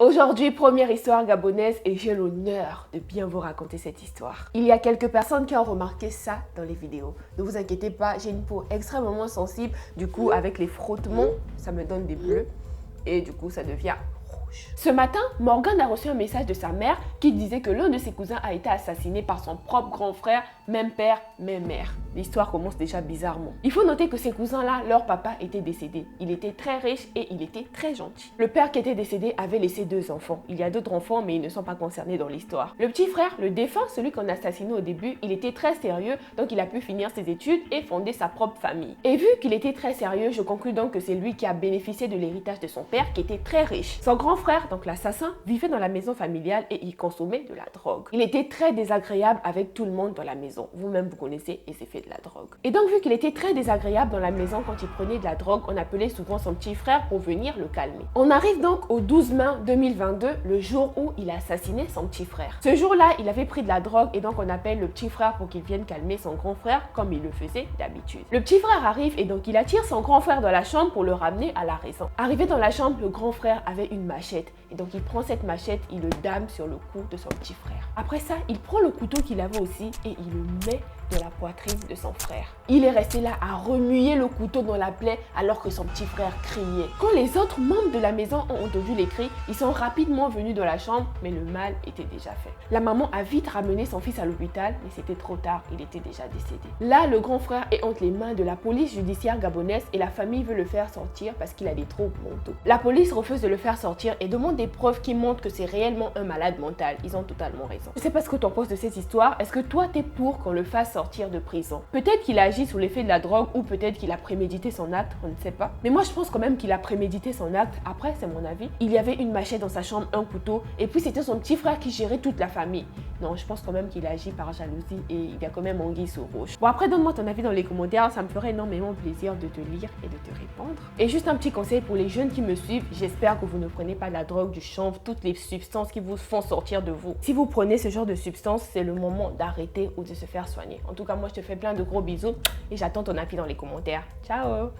Aujourd'hui, première histoire gabonaise et j'ai l'honneur de bien vous raconter cette histoire. Il y a quelques personnes qui ont remarqué ça dans les vidéos. Ne vous inquiétez pas, j'ai une peau extrêmement sensible. Du coup, avec les frottements, ça me donne des bleus et du coup, ça devient rouge. Ce matin, Morgane a reçu un message de sa mère qui disait que l'un de ses cousins a été assassiné par son propre grand frère, même père, même mère. L'histoire commence déjà bizarrement. Il faut noter que ces cousins-là, leur papa était décédé. Il était très riche et il était très gentil. Le père qui était décédé avait laissé 2 enfants. Il y a d'autres enfants, mais ils ne sont pas concernés dans l'histoire. Le petit frère, le défunt, celui qu'on a assassiné au début, il était très sérieux, donc il a pu finir ses études et fonder sa propre famille. Et vu qu'il était très sérieux, je conclus donc que c'est lui qui a bénéficié de l'héritage de son père, qui était très riche. Son grand frère, donc l'assassin, vivait dans la maison familiale et il consommait de la drogue. Il était très désagréable avec tout le monde dans la maison. Vous-même, vous connaissez, et c'est fait de la drogue. Et donc, vu qu'il était très désagréable dans la maison quand il prenait de la drogue, on appelait souvent son petit frère pour venir le calmer. On arrive donc au 12 mai 2022, le jour où il a assassiné son petit frère. Ce jour-là, il avait pris de la drogue et donc on appelle le petit frère pour qu'il vienne calmer son grand frère comme il le faisait d'habitude. Le petit frère arrive et donc il attire son grand frère dans la chambre pour le ramener à la raison. Arrivé dans la chambre, le grand frère avait une machette et donc il prend cette machette, il le dame sur le cou de son petit frère. Après ça, il prend le couteau qu'il avait aussi et il le met dans la poitrine de son frère. Il est resté là à remuer le couteau dans la plaie alors que son petit frère criait. Quand les autres membres de la maison ont entendu les cris, ils sont rapidement venus dans la chambre, mais le mal était déjà fait. La maman a vite ramené son fils à l'hôpital, mais c'était trop tard, il était déjà décédé. Là, le grand frère est entre les mains de la police judiciaire gabonaise et la famille veut le faire sortir parce qu'il a des troubles mentaux. La police refuse de le faire sortir et demande des preuves qui montrent que c'est réellement un malade mental. Ils ont totalement raison. Je sais pas ce que tu en penses de cette histoire. Est-ce que toi, t'es pour qu'on le fasse sortir de prison? Peut-être qu'il a agi sous l'effet de la drogue ou peut-être qu'il a prémédité son acte, on ne sait pas. Mais moi, je pense quand même qu'il a prémédité son acte. Après, c'est mon avis. Il y avait une machette dans sa chambre, un couteau, et puis c'était son petit frère qui gérait toute la famille. Non, je pense quand même qu'il a agi par jalousie et il y a quand même anguille sous roche. Bon, après, donne-moi ton avis dans les commentaires. Ça me ferait énormément plaisir de te lire et de te répondre. Et juste un petit conseil pour les jeunes qui me suivent. J'espère que vous ne prenez pas de la drogue, du chanvre, toutes les substances qui vous font sortir de vous. Si vous prenez ce genre de substances, c'est le moment d'arrêter ou de se faire soigner. En tout cas, moi, je te fais plein de gros bisous et j'attends ton avis dans les commentaires. Ciao!